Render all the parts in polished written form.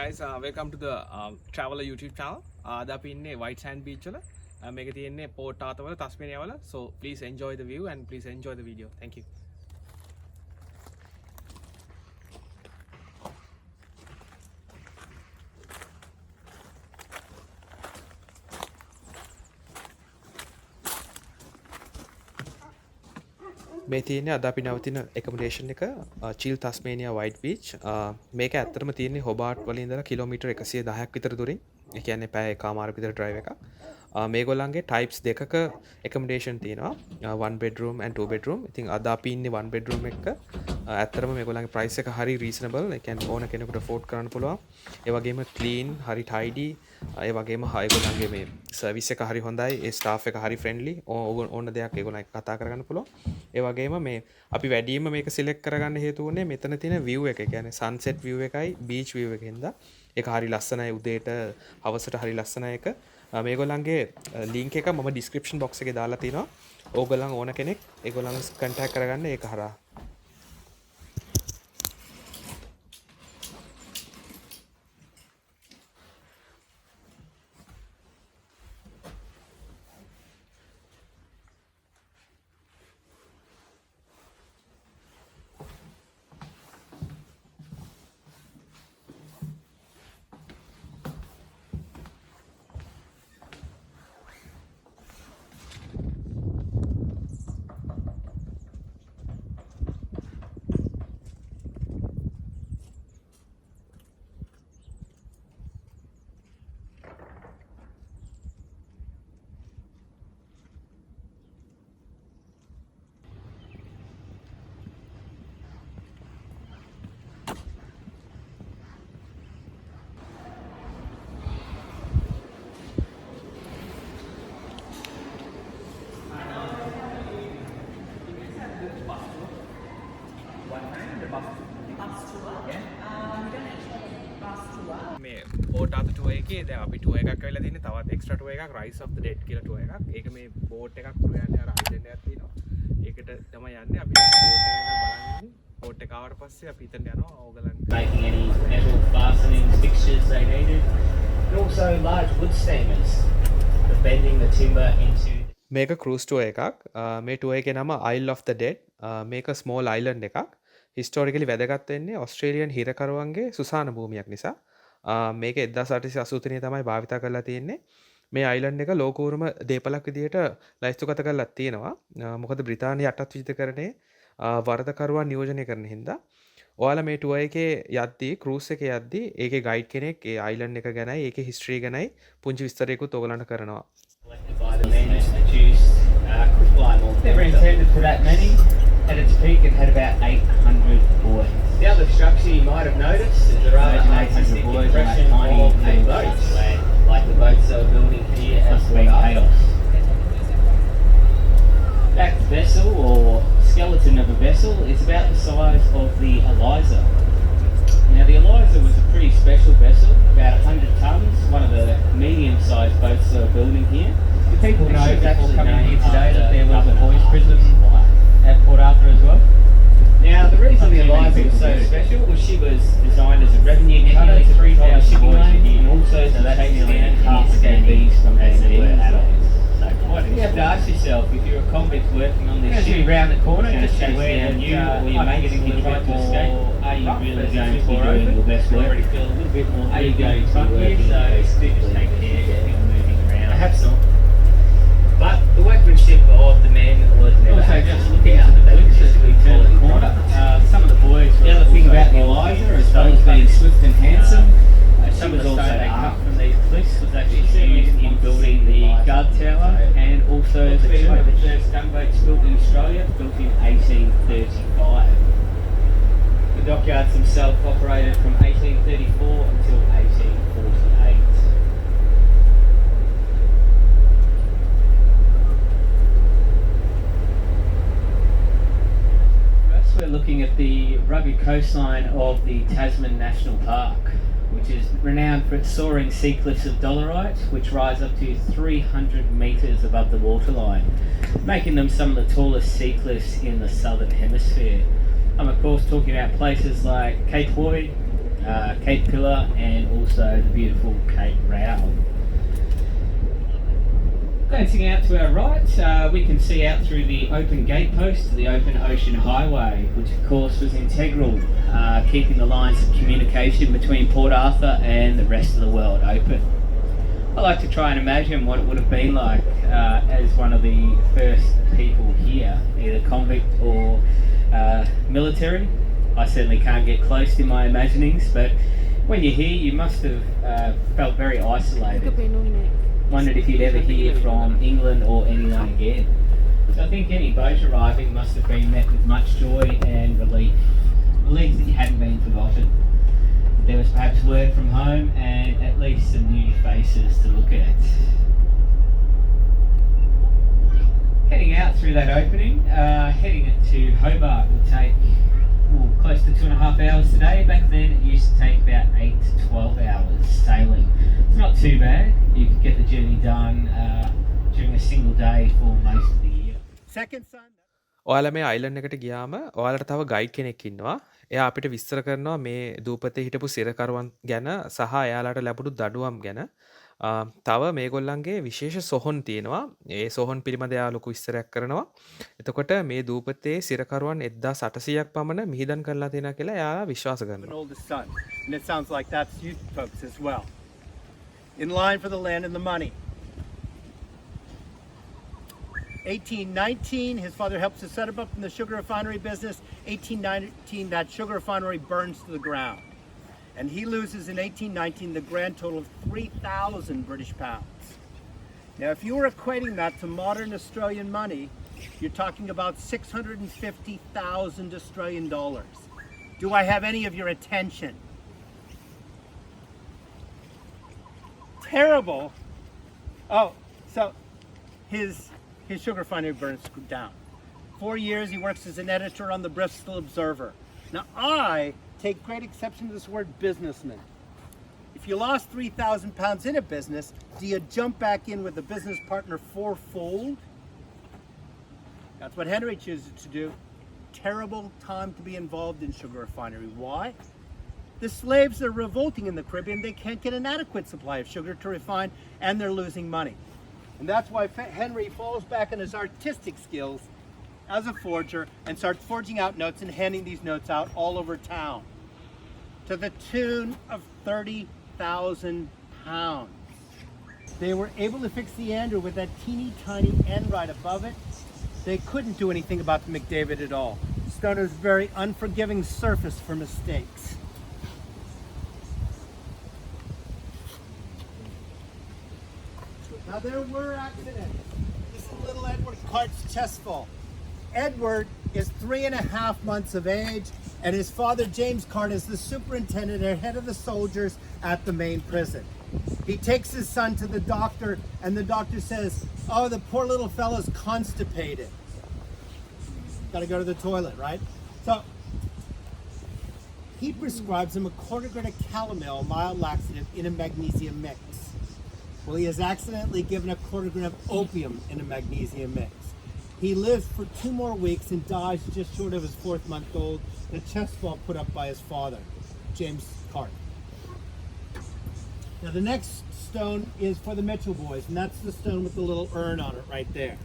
guys, welcome to the traveler YouTube channel. අද අපි ඉන්නේ White Sand Beach වල. මේක තියෙන්නේ Port Arthur වල Tasmania වල. So please enjoy the view and please enjoy the video. Thank you. මේ තියෙන්නේ අද අපි නවතින accommodation එක Chill Tasmania White Beach. මේක ඇත්තටම තියෙන්නේ හොබාට් වලින් ඉඳලා කිලෝමීටර් 110ක් විතර දුරින්. ඒ කියන්නේ පැය එකමාරක විතර drive එකක්. මේගොල්ලන්ගේ types දෙකක accommodation තියෙනවා. one bedroom and two bedroom. ඉතින් අද අපි ඉන්නේ one bedroom එක. ඇත්තටම මේගොල්ලන්ගේ price එක හරි reasonable. ඒ කියන්නේ ඕන කෙනෙකුට afford කරන්න පුළුවන්. ඒ වගේම clean, හරි tidy. ඒ වගේම ඒගොල්ලන්ගේ මේ service එක හරි හොඳයි. ඒ staff එක හරි friendly. ඕන දෙයක් ඒගොල්ලන් කතා කරගන්න පුළුවන්. ඒ වගේම මේ අපි වැඩිම මේක select කරගන්න හේතුව උනේ මෙතන තියෙන view එක. ඒ කියන්නේ sunset view එකයි beach view එකෙන්ද. ඒක හරි ලස්සනයි උදේට හවසට හරි ලස්සනයි එක. මේගොල්ලන්ගේ link එක මම description box එකේ දාලා තිනවා. ඕගොල්ලන් ඕන කෙනෙක් ඒගොල්ලන් contact කරගන්න ඒක හරහා. මේ Port Arthur tour එකේ දැන් අපි tour එකක් කරලා තියෙන්නේ තවත් extra tour එකක් Rise of the Dead කියලා tour එකක්. ඒක මේ boat එකක් පුර යන්නේ අර island එකක් තියෙනවා. ඒකට තමයි යන්නේ අපි boat එක බලන්නේ. boat එක ආවට පස්සේ අපි හිතන්න යනවා ඕගලන් making any metal fastening fixtures they needed, and also large wood steamers for bending the timber into. මේක cruise tour එකක්. මේ tour එකේ නම Isle of the Dead. මේක small island එකක්. historically වැදගත් වෙන්නේ Australian හිරකරුවන්ගේ සුසාන භූමියක් නිසා. මේක 1883 තමයි භාවිතා කරලා තියෙන්නේ. මේ අයිලන්ඩ් එක ලෝකෝරුම දේපලක් විදිහට ලයිස්තුගත කරලා තියෙනවා. මොකද බ්‍රිතාන්‍ය යටත්විජිතකරණයේ වරදකරුවන් නියෝජනය කරන හින්දා. ඔයාලා මේ ටුවර් එකේ යද්දී ක්‍රූස් එකේ යද්දී ඒකේ ගයිඩ් කෙනෙක් ඒ අයිලන්ඩ් එක ගැනයි ඒකේ හිස්ටරි ගැනයි පුංචි විස්තරයකුත් ඔයගලන්ට කරනවා. Collected by the men and produced quicklime or never intended for that many. At its peak, it had about 800 buoys. The other structure you might have noticed is the rather artistic impression of a boat, like the boats they were building here at Port Arthur. That vessel or skeleton of a vessel is about the size of the Eliza. Now the Eliza was a pretty special vessel, about 100 tonnes, one of the medium-sized boats they were building here. Do people know before coming here today that there was a boys' prison at Port Arthur as well? Now the reason the Eliza was so special was she was designed as a revenue cutter to 3,000 shipping lanes and also to take down half the dead from as they were adults. So you have to ask yourself, if you're a convict working on this ship around the corner, just to where you or your mates getting the try to escape, are you really going to be doing your best work? Feel a little bit more. Are you going to be working? So just take care of people moving around. Perhaps not. But the workmanship of the men was never also just looking out the blinks as we turn the corner. Some of the boys. The other thing about the Eliza, as well as being swift and handsome, she was also cut from these cliffs was actually used in building the guard tower and also the two of the first gunboats built in Australia, built in 1835. The dockyards themselves operated from 1834 until 1848. We're looking at the rugged coastline of the Tasman National Park, which is renowned for its soaring sea cliffs of dolerite, which rise up to 300 metres above the waterline, making them some of the tallest sea cliffs in the southern hemisphere. I'm of course talking about places like Cape Hoy, Cape Pillar and also the beautiful Cape Rao. Glancing out to our right, we can see out through the open gatepost to the open ocean highway, which of course was integral, keeping the lines of communication between Port Arthur and the rest of the world open. I like to try and imagine what it would have been like as one of the first people here, either convict or military. I certainly can't get close to my imaginings, but when you're here, you must have felt very isolated. Wondered if you'd ever hear from England or anyone again. So I think any boat arriving must have been met with much joy and relief. Relief that you hadn't been forgotten. There was perhaps word from home and at least some new faces to look at. Heading out through that opening, heading it to Hobart will take close to 2.5 hours today. Back then it used to take about 8 to 12 hours sailing. It's not too bad. You could get the journey done during a single day for most of the year. Second son. ඔයාලා මේ island එකට ගියාම ඔයාලට තව guide කෙනෙක් ඉන්නවා. එයා අපිට විස්තර කරනවා මේ දූපතේ හිටපු සිරකරුවන් ගැන සහ එයාලාට ලැබුණු දඩුවම් ගැන. තව මේගොල්ලන්ගේ විශේෂ සොහොන් තියෙනවා. ඒ සොහොන් පිළිබඳ එයා ලොකු විස්තරයක් කරනවා. එතකොට මේ දූපතේ සිරකරුවන් 1800ක් පමණ මිහිදන් කරලා තියෙනවා කියලා එයා විශ්වාස An කරනවා. oldest son, and it sounds like that's you folks as well. In line for the land and the money. 1819, his father helps to set him up in the sugar refinery business. 1819, that sugar refinery burns to the ground. And he loses in 1819 the grand total of 3,000 British pounds. Now, if you were equating that to modern Australian money, you're talking about 650,000 Australian dollars. Do I have any of your attention? Terrible. Oh, so his sugar refinery burns down. 4 years he works as an editor on the Bristol Observer. Now I take great exception to this word businessman. If you lost 3,000 pounds in a business, do you jump back in with a business partner fourfold? That's what Henry chooses to do. Terrible time to be involved in sugar refinery. Why? The slaves are revolting in the Caribbean. They can't get an adequate supply of sugar to refine, and they're losing money. And that's why Henry falls back on his artistic skills as a forger and starts forging out notes and handing these notes out all over town to the tune of 30,000 pounds. They were able to fix the Andrew with that teeny tiny end right above it. They couldn't do anything about the McDavid at all. Stoner's very unforgiving surface for mistakes. Now there were accidents. This is little Edward Cart's chest fall. Edward is 3.5 months of age, and his father James Cart is the superintendent and head of the soldiers at the main prison. He takes his son to the doctor, and the doctor says, "Oh, the poor little fellow's constipated. Got to go to the toilet, right?" So he prescribes him a 1/4 grain of calomel, mild laxative, in a magnesium mix. Well, he has accidentally given a 1/4 grain of opium in a magnesium mix. He lives for 2 more weeks and dies just short of his 4th month old. The chest fall put up by his father, James Cart. Now the next stone is for the Mitchell boys, and that's the stone with the little urn on it right there.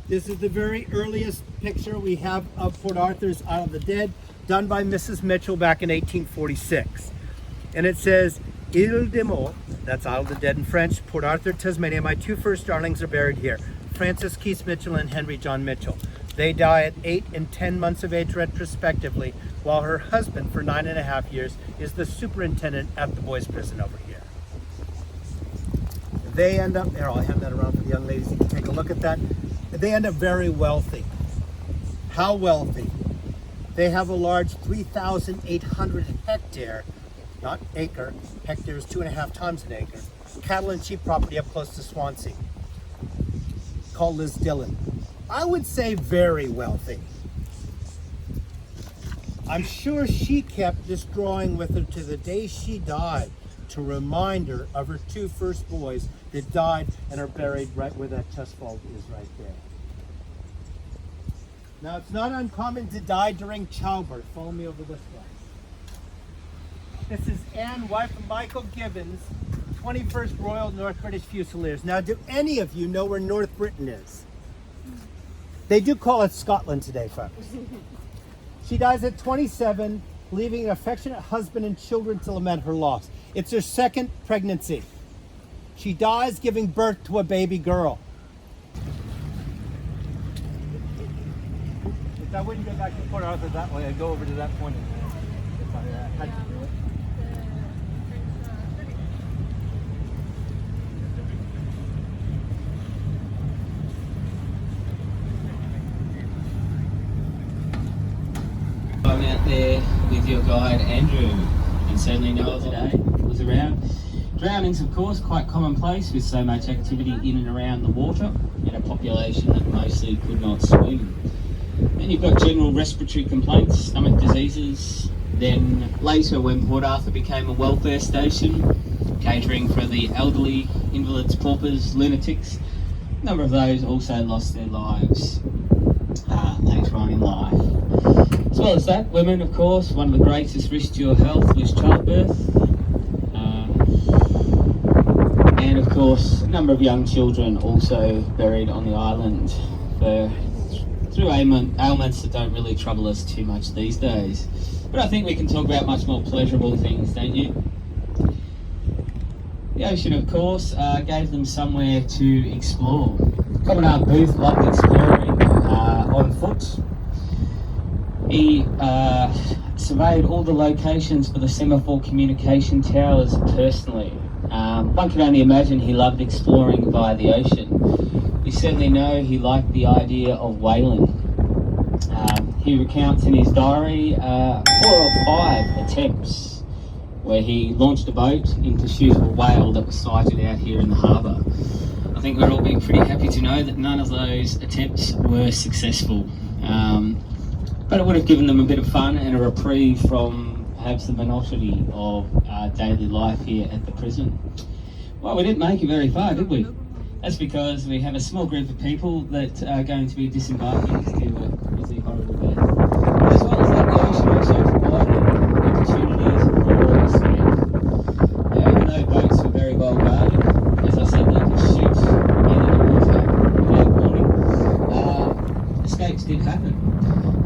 This is the very earliest picture we have of Port Arthur's Isle of the Dead, done by Mrs. Mitchell back in 1846. And it says, "Ile de Mort," that's Isle of the Dead in French, Port Arthur, Tasmania. My 2 first darlings are buried here, Francis Keith Mitchell and Henry John Mitchell. They die at 8 and 10 months of age retrospectively, while her husband for 9.5 years is the superintendent at the boys' prison over here. They end up, here, I'll hand that around for the young ladies, you can take a look at that. They end up very wealthy. How wealthy? They have a large 3,800 hectare, not acre, hectare is 2.5 times an acre, cattle and sheep property up close to Swansea, called Liz Dillon. I would say very wealthy. I'm sure she kept this drawing with her to the day she died to remind her of her 2 first boys that died and are buried right where that chest vault is right there. Now, it's not uncommon to die during childbirth. Follow me over this way. This is Anne, wife of Michael Gibbons, 21st Royal North British Fusiliers. Now, do any of you know where North Britain is? They do call it Scotland today, folks. She dies at 27, leaving an affectionate husband and children to lament her loss. It's her second pregnancy. She dies giving birth to a baby girl. If I wouldn't go back to Port Arthur that way, I'd go over to that point. If I had to do it. I'm out there with your guide Andrew, and certainly Noel today was around. Drownings, of course, quite commonplace with so much activity in and around the water and a population that mostly could not swim. Then you've got general respiratory complaints, stomach diseases. Then later, when Port Arthur became a welfare station, catering for the elderly, invalids, paupers, lunatics, a number of those also lost their lives later on in life. As well as that, women, of course, one of the greatest risks to your health was childbirth. And of course, a number of young children also buried on the island through ailments that don't really trouble us too much these days. But I think we can talk about much more pleasurable things, don't you? The ocean, of course, gave them somewhere to explore. Commandant Booth loved exploring on foot. He surveyed all the locations for the semaphore communication towers personally. One can only imagine he loved exploring via the ocean. We certainly know he liked the idea of whaling. He recounts in his diary 4 or 5 attempts where he launched a boat in pursuit of a whale that was sighted out here in the harbour. I think we're all being pretty happy to know that none of those attempts were successful. But it would have given them a bit of fun and a reprieve from perhaps the monotony of daily life here at the prison. Well, we didn't make it very far, did we? That's because we have a small group of people that are going to be disembarking to Grizzly Horrible Death. As well as that, the ocean also provided opportunities for escape. Now, even though boats were very well guarded, as I said, they could shoot into the water without warning. Escapes did happen.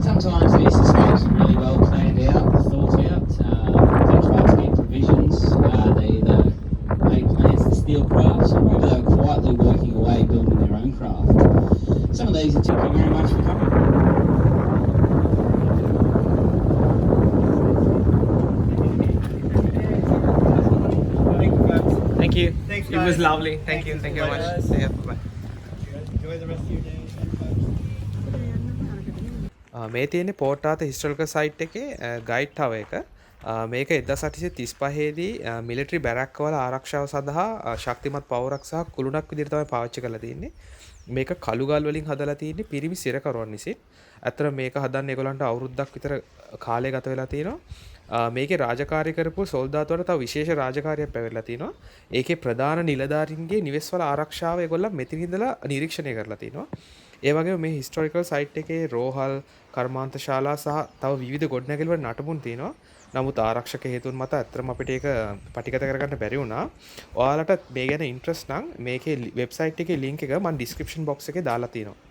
Sometimes these escapes are really well planned out, thought out. They tried to get provisions. They either made plans to steal crafts, or maybe they were quietly working away building their own craft. Some of these are thank you very much for coming. Thank you. Thanks, It was guys. lovely. Thank you very much. Yeah, bye. Enjoy the rest of your day. මේ තියෙන්නේ port ආර්තර් හිස්ටොරිකල් site එකේ guide tower එක. මේක 1835 දී military බැරක්කවල ආරක්ෂාව සඳහා ශක්තිමත් පවරක් සහ කුළුණක් විදිහට තමයි පාවිච්චි කරලා තියෙන්නේ. මේක කළුගල් වලින් හදලා තියෙන්නේ පිරිමි සිරකරුවන් විසින්. අතර මේක හදන්න ඒගොල්ලන්ට අවුරුද්දක් විතර කාලය ගත වෙලා තියෙනවා. මේකේ රාජකාරී කරපු සොල්දාදුවන්ට තව විශේෂ රාජකාරියක් පැවරලා තිනවා. ඒකේ ප්‍රධාන නිලධාරීන්ගේ නිවෙස්වල ආරක්ෂාව ඒගොල්ලන් මෙතන ඉඳලා නිරීක්ෂණය කරලා තිනවා. ඒ වගේම මේ හිස්ටොරිකල් සයිට් එකේ රෝහල්, කර්මාන්තශාලා සහ තව විවිධ ගොඩනැගිලි වල නටබුන් තියෙනවා. නමුත් ආරක්ෂක හේතුන් මත අත්‍තරම අපිට ඒක පටිගත කරගන්න බැරි වුණා. ඔයාලට මේ ගැන ඉන්ට්‍රස්ට් නම් මේකේ වෙබ්සයිට් එකේ ලින්ක් එක මම ඩිස්ක්‍රිප්ෂන් බොක්ස් එකේ දාලා තියෙනවා.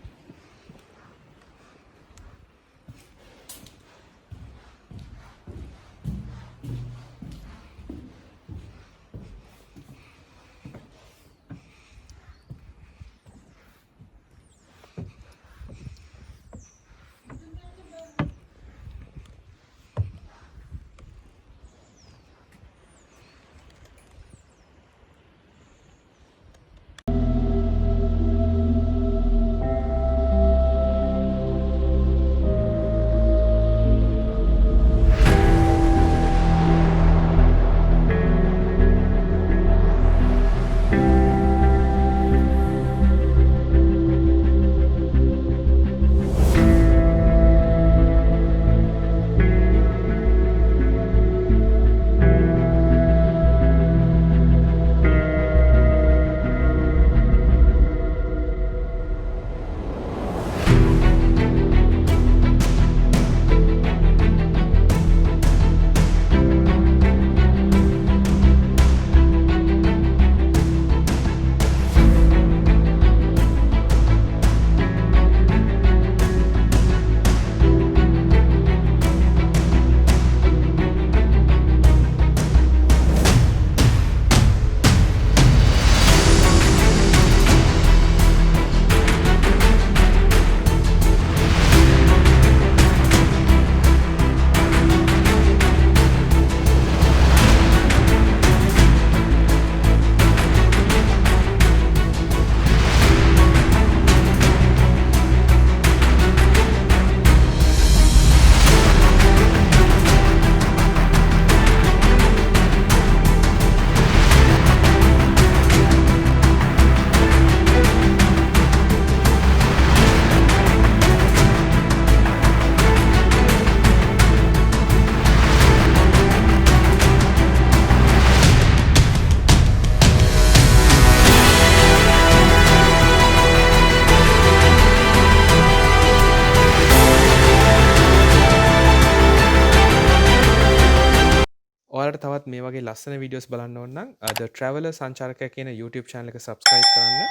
ඔයාලට තවත් මේ වගේ ලස්සන වීඩියෝස් බලන්න ඕන නම් The Traveler සංචාරකයා කියන YouTube channel එක subscribe කරන්න,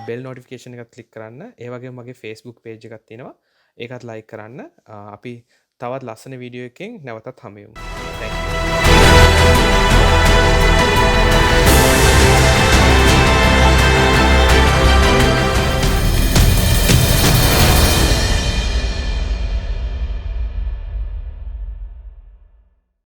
bell notification එකත් click කරන්න. ඒ වගේම මගේ Facebook page එකක් තියෙනවා. ඒකත් like කරන්න. අපි තවත් ලස්සන වීඩියෝ එකකින් නැවතත් හමු වෙමු. Thank you.